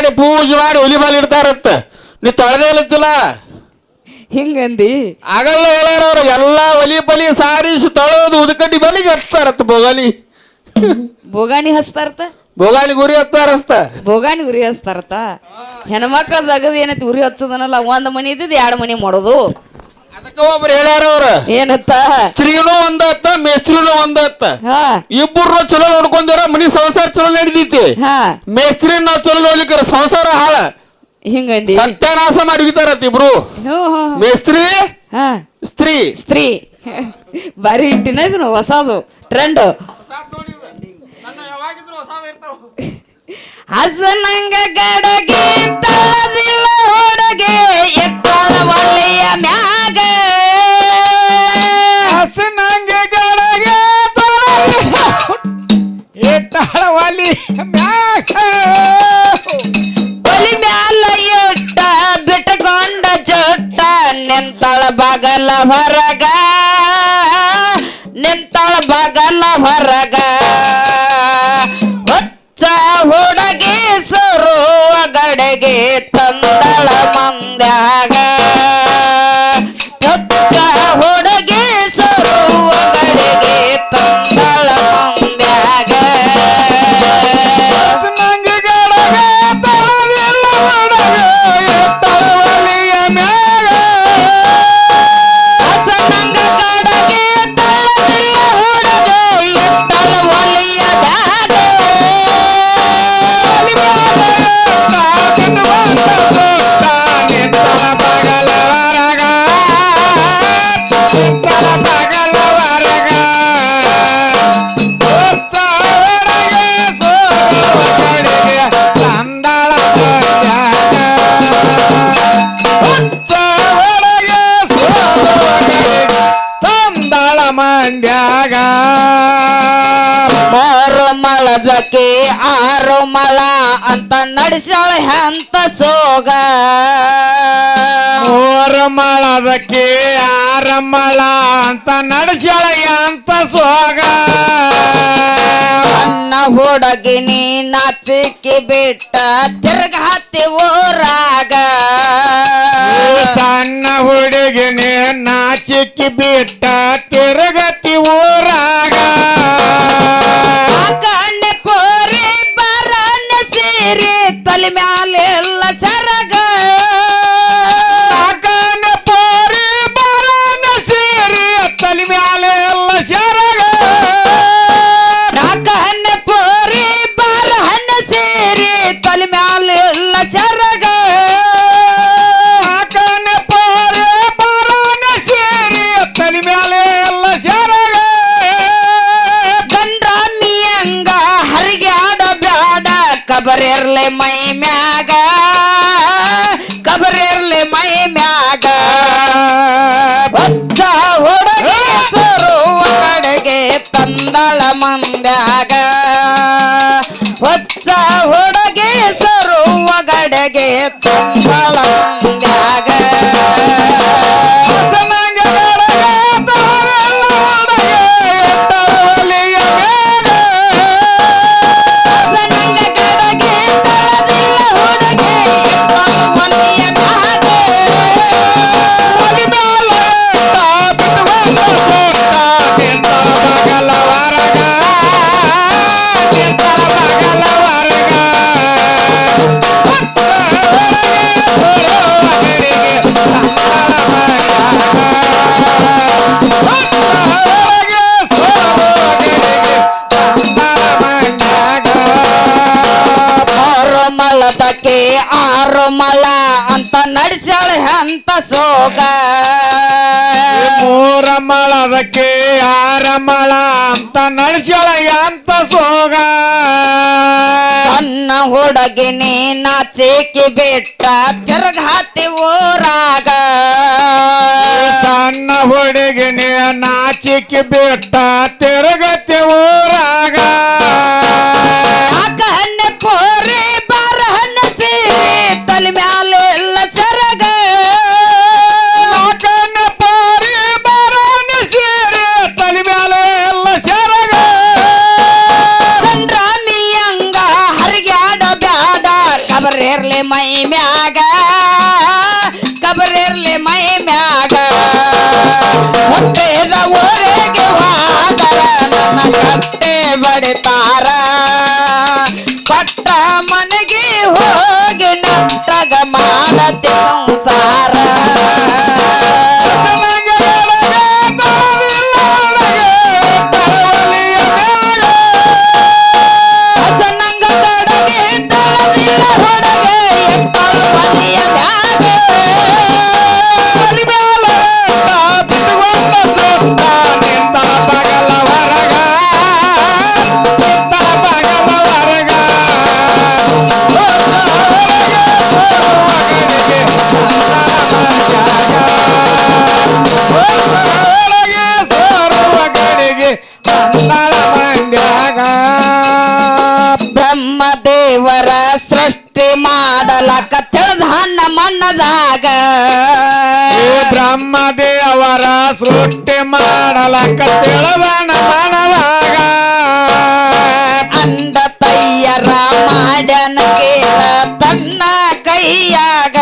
ಮಾಡಿ ಪೂಜೆ ಮಾಡಿ ಒಲಿ ಬಾಲ್ ಇಡ್ತಾರತ್ತ ನೀ ತೊಳೆದೇ ಇಲ್ಲತ್ತಿಲ್ಲ ಹಿಂಗಂದಿ ಆಗಲ್ಲ ಹೇಳಾರವ್ರು ಎಲ್ಲಾ ಒಲಿ ಬಲಿ ಸಾರಿಸಿ ತೊಳೆದು ಉದಕಡ್ಡಿ ಬಲಿಗೆ ಹಚ್ತಾರತ್ತ ಬೋಗಾಣಿ ಹಚ್ತಾರತ ಬೋಗಾಣಿ ಗುರಿ ಹಚ್ತಾರಸ್ತ ಬೋಗಾಣಿ ಉರಿ ಹಚ್ತಾರತ ಹೆಣ್ಮಕ್ಳದ ಅಗದ ಏನೈತಿ ಉರಿ ಹಚ್ಚೋದನಲ್ಲ ಒಂದ್ ಮನಿ ಇದ್ದಿದ್ 2 ಮನಿ ಮಾಡೋದು ಅದಕ್ಕ ಒಬ್ರು ಹೇಳ್ಯಾರವ್ರ ಏನತ್ತ ಸ್ತ್ರೀನೂ ಒಂದತ್ತ ಮೇಸ್ತ್ರಿನೂ ಒಂದತ್ತ ಇಬ್ಬರು ಚಲೋ ನೋಡ್ಕೊಂಡಾರ ಮನಿ ಸಂಸಾರ ಚಲೋ ನಡಿದೈತಿ ಮೇಸ್ತ್ರಿ ನಾವ್ ಚಲೋ ನೋಡ್ಲಿಕ್ಕಾರ ಸಂಸಾರ ಹಾಳ ಹಿಂಗಂದಿ ಸತ್ಯನಾಶ ಮಾಡಿಗಿತಾರತ್ ಇಬ್ರು ಮೇಸ್ತ್ರಿ ಸ್ತ್ರೀ ಸ್ತ್ರೀ ಬಾರಿ ಇಟ್ಟಿನ ಇದನ್ನು ಹೊಸದು ಟ್ರೆಂಡ್ ಹಸನಂಗ ಗಡಗೆ ತಳದಿಲ್ಲ ಹುಡುಗೆ ಎತ್ತಳ ಒಲೆಯ ಮ್ಯಾಗ ಹಸನಂಗ ಗಡಗೆ ಎತ್ತಳ ಒಲೆಯ ಮ್ಯಾಗ ಒಲಿ ಮ್ಯಾಲ ಇಟ್ಟ ಬಿಟ್ಟಕೊಂಡ ಜೊಟ್ಟ ನಿಂತಳ ಬಗಲ ಹೊರಗ ನಿಂತಳ ಬಗಲ ಹೊರಗ ಹುಡುಗಿ ಸರುವ ಗಡೆಗೆ ತಂದಳ ಮಂದ್ಯಾಗ ಹುಡುಗಿ ಸರುವ ಗಡೆಗೆ ತಂದಳ ಮಂದ್ಯಾಗ ಮಂಡ್ಯಾಗ ಮಳದಕ್ಕೆ 6 ಮಳ ಅಂತ ನಡೆಸಳ ಅಂತ ಸೋಗ 3 ಮಳದಕ್ಕೆ 6 ಮಳ ಅಂತ ನಡೆಸಳ ಅಂತ ಸೋಗ ಅನ್ನ ಹುಡುಗಿನಿ ನಾಚಿಕೆ ಬಿಟ್ಟ ತಿರ್ಗ ಹತ್ತಿ ಊರಾಗ ಸಣ್ಣ ಹುಡುಗಿನಿ ನಾಚಿಕೆ ಬಿಟ್ಟ ತಿರುಗತಿ ಊರಾಗ ಕಣ್ಣೆ ಪೋರಿ ಬರನ್ನ ಸೇರಿ ತಲೆ ಮ್ಯಾಲೆ ಎಲ್ಲ ಸರಗ ಕಣ್ಣೆ ಪೋರಿ ಬರನ್ನ ಸೇರಿ ತಲೆ ಮ್ಯಾಲೆ ಎಲ್ಲ ಸರಗ ಕಣ್ಣೆ ಪೋರಿ ಬರನ್ನ ಸೇರಿ ತಲೆ ಮ್ಯಾಲೆ ಎಲ್ಲ ಸರಗ ಕಣ್ಣೆ ಪೋರಿ ಬರನ್ನ ಸೇರಿ ತಲೆ ಮ್ಯಾಲೆ ಎಲ್ಲ ಸರಗ ಗಂಡ್ರಾಮಿಯಂಗ ಹರಿಗ್ಯಾಡ ಬ್ಯಾಡ ಕಬರಿರ್ಲೆ ಮೈ ಮ್ಯಾಗ ಕಬರಿರ್ಲೆ ಮೈ ಮ್ಯಾಗ ಒಚ್ಚ ಹುಡುಗಿ ಸರುವ ಕಡೆಗೆ ತಂದಳ ಮಂದ್ಯಾಗ ಒಚ್ಚ ಹುಡುಗಿ ಸರುವ ಗಡೆಗೆ ತಂದಳ ಮಂದ್ಯಾಗ ಮಳದಕ್ಕೆ 6 ಮಳ ಅಂತ ನಡೆಸಳ ಅಂತ ಸೋಗ 3 ಮಳದಕ್ಕೆ 6 ಮಳ ಅಂತ ನಡೆಸಳ ಅಂತ ಸೋಗ ಸಣ್ಣ ಹುಡುಗಿನಿ ನಾಚಿಕೆ ಬಿಟ್ಟ ತಿರ್ಗ ಹತ್ತಿ ಊರಾಗ ಸಣ್ಣ ಹುಡುಗಿನಿ ನಾಚಿಕೆ ಬಿಟ್ಟ ತಿರುಗತಿ ಊರಾಗ ಕಣ್ಣೆ ಪೋರಿ ಬರಹನ್ನ ಸೇರಿ ತಲೆ ಮ್ಯಾಲೆ ಎಲ್ಲ ಸರಗ ಕಣ್ಣೆ ಪೋರಿ ಬರಹನ್ನ ಸೇರಿ ತಲೆ ಮ್ಯಾಲೆ ಎಲ್ಲ ಸರಗ ಗಂಡ್ರಾಮಿಯಂಗ ಹರಿಗ್ಯಾಡ ಬ್ಯಾಡ ಕಬರೇರ್ ನನ್ನ ಕಟ್ಟೆ ಬಡಿತಾರ ಕೊಟ್ಟ ಮನೆಗೆ ಹೋಗಿ ನಟ್ಟಗ ಮಾಡತೆ ಸಂಸಾರ ಬ್ರಹ್ಮದೇವರ ಸೃಷ್ಟಿ ಮಾಡಲಕ ತಿಳಿದ ಹಣ್ಣ ಮಣ್ಣದಾಗ ಬ್ರಹ್ಮದೇವರ ಸೃಷ್ಟಿ ಮಾಡಲಕ ತಿಳಿದಣ ಮನದಾಗ ಅಂದ ತಯ್ಯರ ಮಾಡ್ಯನ ಕೇಳ ತನ್ನ ಕೈಯಾಗ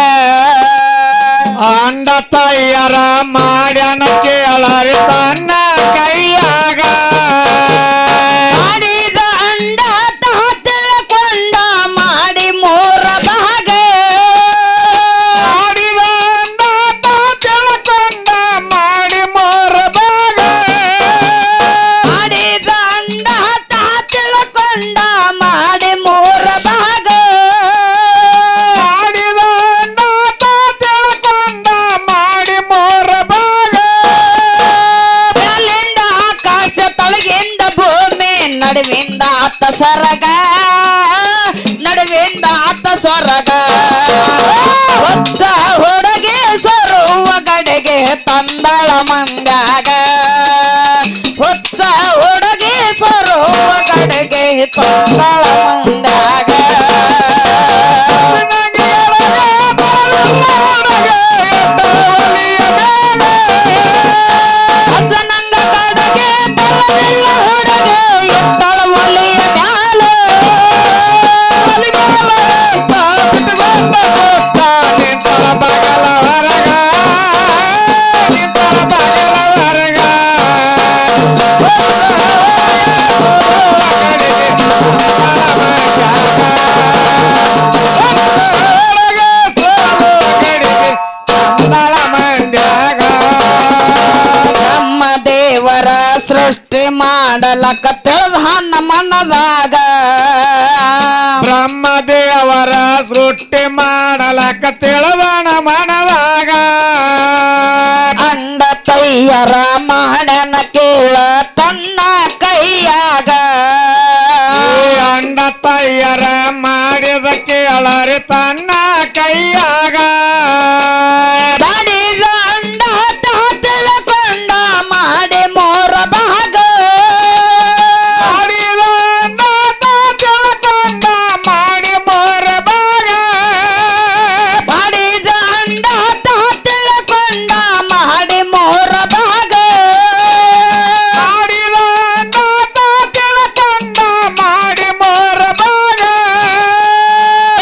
ಅಂಡ ತಯ್ಯರ ಮಾಡ್ಯನ ಕೇಳರಿ ತನ್ನ ಕೈಯಾಗ ಮಾಡಿದ ಅಂಡ ತಾ ತಿಳ್ಕೊಂಡ ಮಾಡಿ ಮೂರ ಭಾಗ ಮಾಡಿದ ಅಂಡ ತಾ ತಿಳ್ಕೊಂಡ ಮಾಡಿ ಮೂರ ಭಾಗ ಮಾಡಿದ ಅಂಡ ತಾ ತಿಳ್ಕೊಂಡ ಮಾಡಿ ಮೂರ ಭಾಗ ಮಾಡಿದ ಅಂಡ ತಾ ತಿಳ್ಕೊಂಡ ಮಾಡಿ ಮೂರ ಭಾಗ ಮೇಲಿಂದ ಆಕಾಶ ತಳಗಿಂದ ಭೂಮಿ ನಡುವಿಂದ ಅತ್ತ ಸರಗ ನಡುವಿಂದ ಅತ್ತ ಸೊರಗ ಹೊತ್ತ ಹುಡುಗಿ ಸರುವ ಗಡೆಗೆ ತಂದಳ ಮಂದಾಗ ಹೊತ್ತ ಹುಡುಗಿ ಸರುವ ಗಡೆಗೆ ತಂದಳ ಮಂದಾಗ ಹಸನಂಗ ಕಡೆಗೆ ತಳವಿಲ್ಲ ಹುಡುಗಿ ಎತ್ತಳ ಒಲೆಯ ಮ್ಯಾಲ ನಮ್ಮ ದೇವರ ಸೃಷ್ಟಿ ಮಾಡಲಕ ತಿಳಿದ ಹಣ್ಣ ಮಣ್ಣದಾಗ ಬ್ರಹ್ಮದೇವರ ಸೃಷ್ಟಿ ಮಾಡಲಕ ತಿಳಿದಣ ಮನದಾಗ ಅಂಡ ತಯ್ಯರ ಮಾಡನ ಕೇಳ ತನ್ನ ಕೈಯಾಗ ಅಂಡ ತಯ್ಯರ ಮಾಡಿದ ಕೇಳರಿ ತನ್ನ ಕೈಯಾಗ ಬಡಿದ ಅಂಡ ತಾ ತಿಳ್ಕೊಂಡ ಮಾಡಿ ಮೂರ ಭಾಗ ಮಾಡಿದ ಅಂಡ ತಾ ತಿಳ್ಕೊಂಡ ಮಾಡಿ ಮೂರ ಭಾಗ ಮಾಡಿದ ಅಂಡ ತಾ ತಿಳ್ಕೊಂಡ ಮಾಡಿ ಮೂರ ಭಾಗ ಮಾಡಿದ ಅಂಡ ತಾ ತಿಳ್ಕೊಂಡ ಮಾಡಿ ಮೂರ ಭಾಗ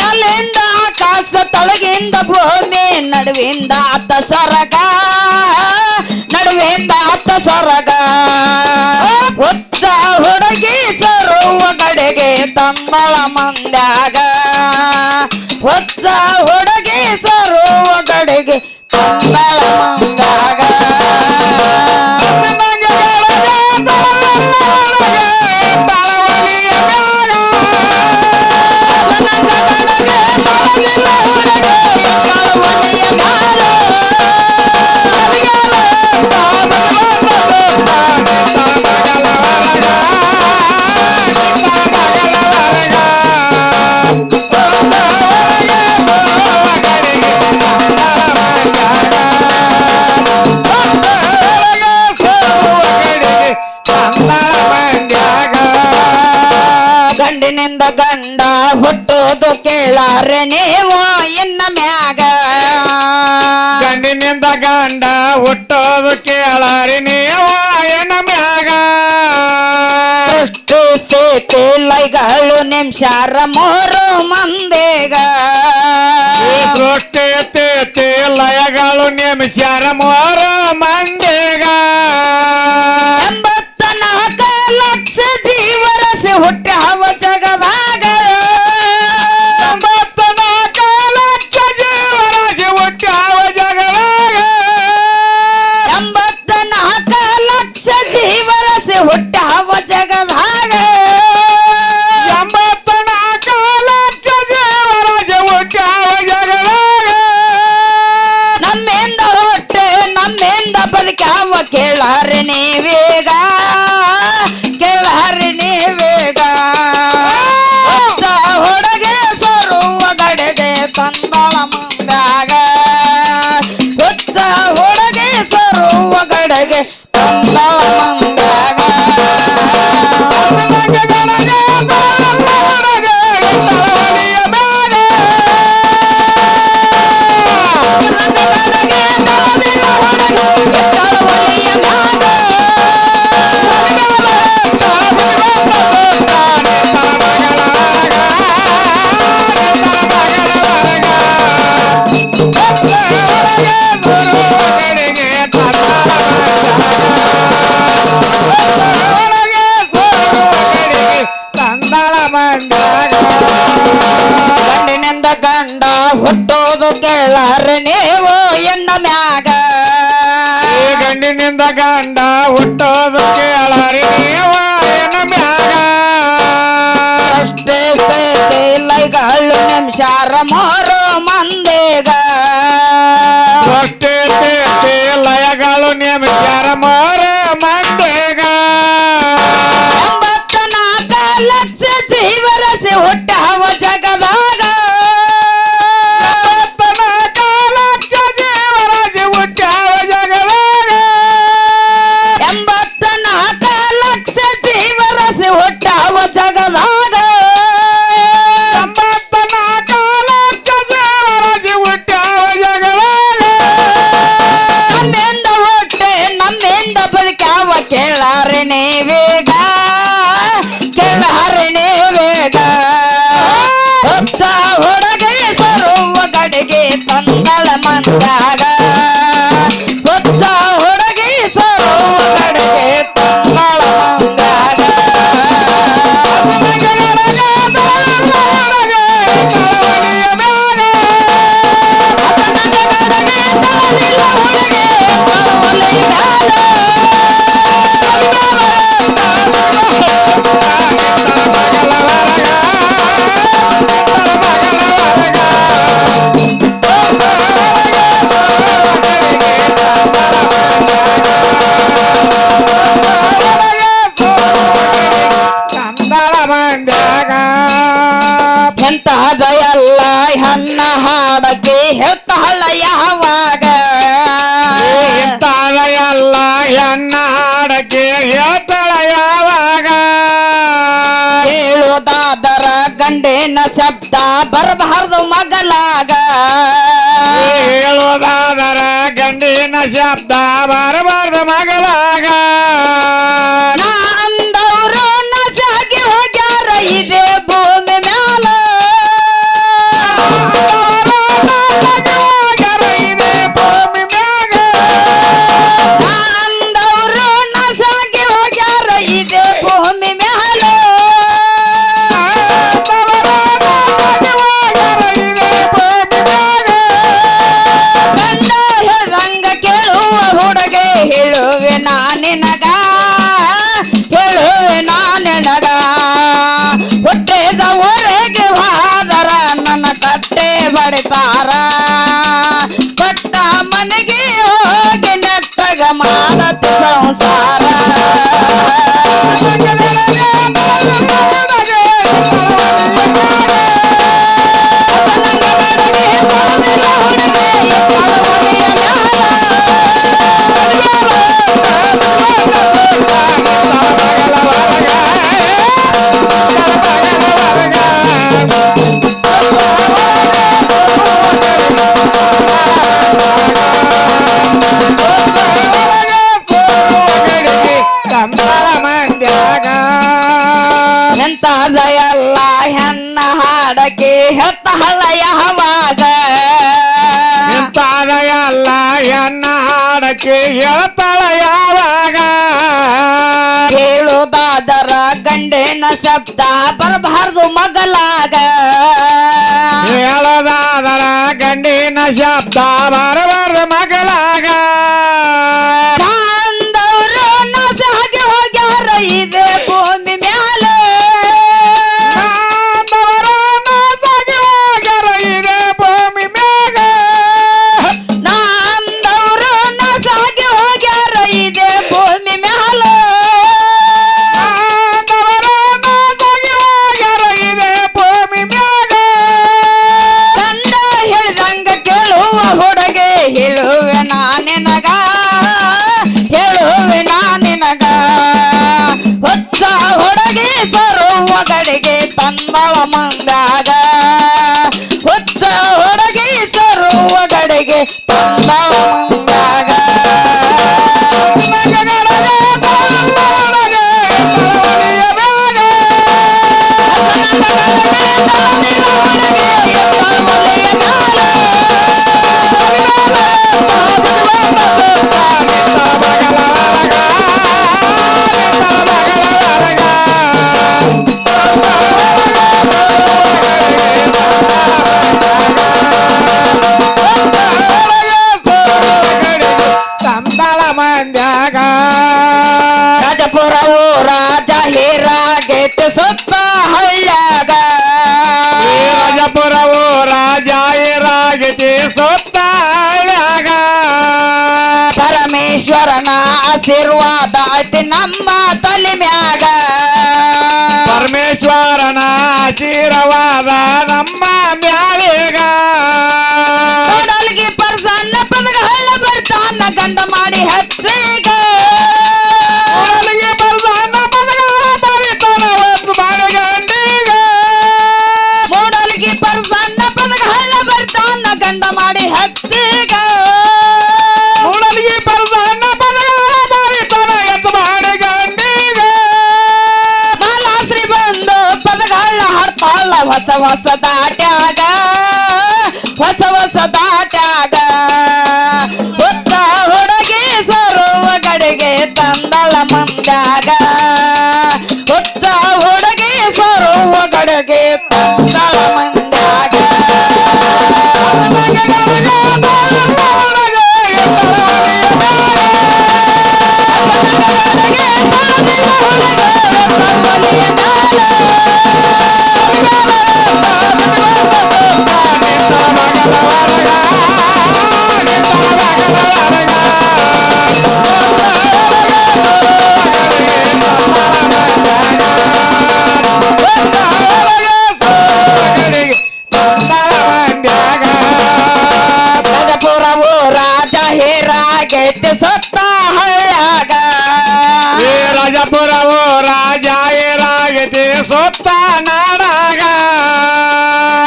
ಅಲ್ಲಿಂದ ಆಕಾಶ ತಳಗಿಂದ ಭೂಮಿ ನಡುವಿಂದ ಅತ್ತ ಸೊರಗ ನಡುವಿಂದ ಅತ್ತ ಸೊರಗ ಹುಚ್ಚ ಹುಡುಗಿ ಸರುವ ಗಡೆಗೆ ತಂದಳ ಮಂದ್ಯಾಗ ಹುಚ್ಚ ಹುಡುಗಿ ಸರುವ ಗಡೆಗೆ ತಂದಳ ಮಂದ್ಯಾಗ ಗಂಡಿನಿಂದ ಗಂಡ ಹುಟ್ಟುದು ಕೇಳಾರೆ ನೀವು ಇನ್ನ ಮ್ಯಾಗ ಗಂಡಿನಿಂದ ಗಂಡ ಹುಟ್ಟೋದು ಕೇಳಾರಿ ನೀವ ಏನ ಮ್ಯಾಗ ಸೃಷ್ಟಿ ಸ್ಥಿತಿ ಲೈಗಳು ನಿಮಿಷಾರ ಮೂರು ಮಂದಿಗ ಸೃಷ್ಟಿ ಸ್ಥಿತಿ ಲಯಗಳು ನೇಮಿಸ್ಯಾರ ಮೂರು ಮಂದಿಗ 84 ಲಕ್ಷ ಕೇಳಾರಿ ನೀವೀಗ ಕೇಳಾರಿ ನೀವೀಗ ಹುಡುಗಿ ಸರುವ ಗಡೆಗೆ ತಂದಳ ಮುಂದಾಗ ಹುಚ್ಚ ಹುಡುಗಿ ಸರುವ ಗಡೆಗೆ ತಂದಳ ಮುಂದಾಗ ಗಂಡಿನಿಂದ ಗಂಡ ಹುಟ್ಟೋದು ಕೇಳಾರ ನೀವು ಎನ್ನ ಮ್ಯಾಗ ಗಂಡಿನಿಂದ ಗಂಡ ಹುಟ್ಟೋದು ಕೇಳಾರಿ ನೀವು ಎನ್ನ ಮ್ಯಾಗ ಅಷ್ಟೇ ಸ್ಥಿತಿ ಲೈಗಳು ನಿಮಿಷಾರ ಮೂರು ಮಂದಿಗ ಅಷ್ಟೇ ಲಯಗಳು ನೇಮಿಸ್ಯಾರ ಮೋರ ಮಂದಿಗ 84 ಲಕ್ಷ ಜೀವರಸಿ ಹುಟ್ಟಾವ ಜಗದಾಗ 84 ಲಕ್ಷ ಜೀವರಾಶಿ ಹುಟ್ಟ್ಯಾವ ಜಗದಾಗ 84 ಲಕ್ಷ ಜೀವರಸಿ ಹುಟ್ಟಾವ ಜಗದಾಗ 84 ಲಕ್ಷ ಜೀವರಾಶಿ ಹುಟ್ಟ್ಯಾವ ಜಗದಾಗ ನಮ್ಮಿಂದ ಹುಟ್ಟೆ ನಮ್ಮಿಂದ ಬದುಕ್ಯಾವ ಕೇಳಾರಿ ನೀವೀಗ ಕೇಳಾರಿ ನೀವೀಗ ಹುಚ್ಚ ಹುಡುಗಿ ಸರುವ ಗಡಿಗೆ ತಂದಳ ಮಂದಾಗ ಹುಚ್ಚ ಹುಡುಗಿ ಸರುವ ಗಡಿಗೆ ತಂದಳ ಮಂದಾಗ ಎಂತಹದ ಎಲ್ಲ ಹನ್ನ ಹಾಡಕ್ಕೆ ಹೇಳ್ತಾಳ ಯಾವಾಗ ಇಂತಾದ ಎಲ್ಲ ಹೆಣ್ಣ ಹಾಡಕ್ಕೆ ಹೇಳ್ತಾಳ ಯಾವಾಗ ಹೇಳುದಾದರ ಗಂಡಿನ ಶಬ್ದ ಬರಬಾರದು ಮಗಲಾಗ ಹೇಳೋದಾದರ ಗಂಡಿನ ಶಬ್ದ ಬರಬಾರ್ದು ಮಗಲಾಗ ನಾ ಅಂದವರು ನಸಾಗಿ ಹೋಗ್ಯಾರ ಇದೇ ಭೂಮಿ ಮ್ಯಾಲ ಇದೆ ಭೂಮಿ ಮ್ಯಾಗ ನಾ ಅಂದವರು ನಸಾಗಿ ಹೋಗ್ಯಾರ ಇದೇ ಭೂಮಿ ಮ್ಯಾಲ ಇದೆ ಭೂಮಿ ಮ್ಯಾಗ ಗಂಡ ಹೇಳ್ದಂಗ ಕೇಳುವ ಹುಡುಗೆ ಹೇಳುವೆ ನಾನಿನಗ ಹೇಳುವೆ ನಾನಿನಗ ಹುಟ್ಟಿದ ಊರಿಗೆ ಹೋದರ ನನ್ನ ಕಟ್ಟೆ ಬಡಿತಾರ ಕೊಟ್ಟ ಮನೆಗೆ ಹೋಗಿ ನೆಟ್ಟಗ ಮಾಡತ ಸಂಸಾರ ಎಂತಾದ ಎಲ್ಲ ಹೆಣ್ಣ ಹಾಡಕ್ಕೆ ಹೆತ್ತಹಳ ಯಾವಾಗ ಇಂತಾದ ಎಲ್ಲ ಹೆಣ್ಣ ಹಾಡಕ್ಕೆ ಹೇಳ್ತಾಳ ಯಾವಾಗ ಹೇಳುದಾದರ ಗಂಡಿನ ಶಬ್ದ ಬರಬಾರದು ಮಗಲಾಗ ಹೇಳೋದಾದರ ಗಂಡಿನ ಶಬ್ದ ಬರಬಾರ್ದು ಮಗಲಾಗ ಅಂದವರು ನಸಾಗಿ ಹೋಗ್ಯಾರ ಇದೇ ಭೂಮಿ ಮ್ಯಾಲ ಇದೆ ಭೂಮಿ ಮ್ಯಾಗ ನಾ ಅಂದವರು ನಸಾಗಿ ಹೋಗ್ಯಾರ ಇದೇ ಪರಮೇಶ್ವರನ ಆಶೀರ್ವಾದ ಐತಿ ನಮ್ಮ ತಲೆ ಮ್ಯಾಗ ಪರಮೇಶ್ವರನ ಆಶೀರ್ವಾದ ನಮ್ಮ ಮ್ಯಾಲೇಗ ನೋಡಲ್ಗಿ ಪರ್ಸನ್ನ ಪದಗ ಹಳ್ಳ ಬರ್ತಾನ ಗಂಡ ಮಾಡಿ ಹಚ್ಚಿಗ ನೋಡಲ್ಗಿ ಪರ್ಸನ್ನ ಪದಗ ಬರಿತಾನ ಹೊತ್ತು ಮಾಡಿ ಗಂಡಿಗ ಮೂಡಲ್ಗಿ ಪರ್ಸನ್ನ ಪದಗ ಹಳ್ಳ ಬರ್ತಾನ ಗಂಡ ಮಾಡಿ ಹಚ್ಚಿಗ ನೋಡಲ್ಗಿ ಪರ್ಸನ್ನ ಪದಗ ಬರಿತಾನ ಎತ್ತು ಮಾಡಿ ಗಂಡಿಗ ಮಾಲಾಶ್ರೀ ಬಂದು ಪದಗ ಹಳ್ಳ ಹರ್ತಾಳ ಹೊಸ ಹೊಸ ದಾಟ್ಯಾಗ ಹೊಸ ಹೊಸ ದಾಟ್ಯಾಗ ಹುತ್ತ ಹುಡುಗಿ ಸರುವ ಗಡಿಗೆ ತಂದಳ ಮಂದ್ಯಾಗ ಹುತ್ತ ಹುಡುಗಿ ಸರುವ ಗಡಿಗೆ ತಂದಳ ಮಂದ್ಯಾಗ ರಾಜಪುರವು ರಾಜ ಹೇರಾಗೈತೆ ಸತ್ತ ಹಳ್ಳ್ಯಾಗ ಈ ರಾಜಪುರವು ರಾಜ ಏರಾಗತಿ ಸೊತ್ತ ನಾಡಾಗ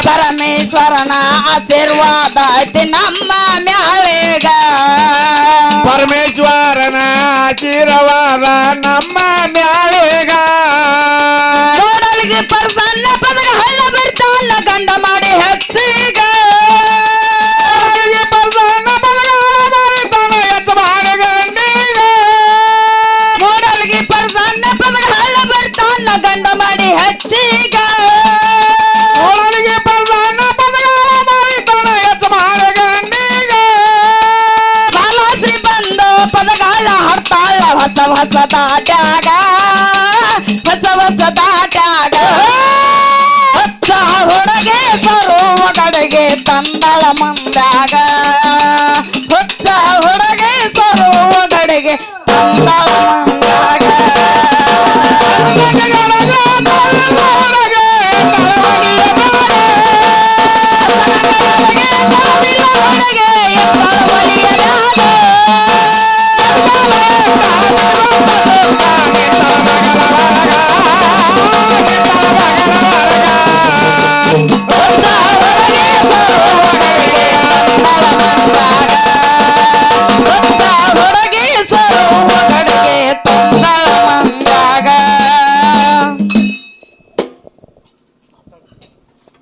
ಪರಮೇಶ್ವರನ ಆಶೀರ್ವಾದ ಐತಿ ನಮ್ಮ ಮ್ಯಾಲೇಗ ಪರಮೇಶ್ವರನ ಆಶೀರ್ವಾದ ನಮ್ಮ ಮ್ಯಾಲೇಗ ನೋಡಲ್ಗಿ ಪರ್ಸನ್ನ ಪದಗ ಹಳ್ಳ ಬರ್ತಾನ ಗಂಡ ಮಾಡಿ ಹಚ್ಚಿಗ ನೋಡಲ್ಗಿ ಪರ್ಸನ್ನ ಪದಗ ಬರಿತಾನ ಎತ್ತು ಮಾಡಿ ಗಂಡಿಗ ಮೂಡಲ್ಗಿ ಪರ್ಸನ್ನ ಪದಗ ಹಳ್ಳ ಬರ್ತಾನ ಗಂಡ ಮಾಡಿ ಹಚ್ಚಿಗ ನೋಡಲ್ಗಿ ಪರ್ಸನ್ನ ಪದಗ ಬರಿತಾನ ಎತ್ತು ಮಾಡಿ ಗಂಡಿಗ ಮಾಲಾಶ್ರೀ ಬಂದು ಪದಗಾಳ ಹರ್ತಾಳ ಹೊಸ ಹೊಸ ದಾಟ್ಯಾಗ ಹೊಸ ಹೊಸ ದಾಟ್ಯಾಗ ಹೊತ್ತ ಹುಡುಗಿ ಸರುವ ಗಡಿಗೆ ತಂದಳ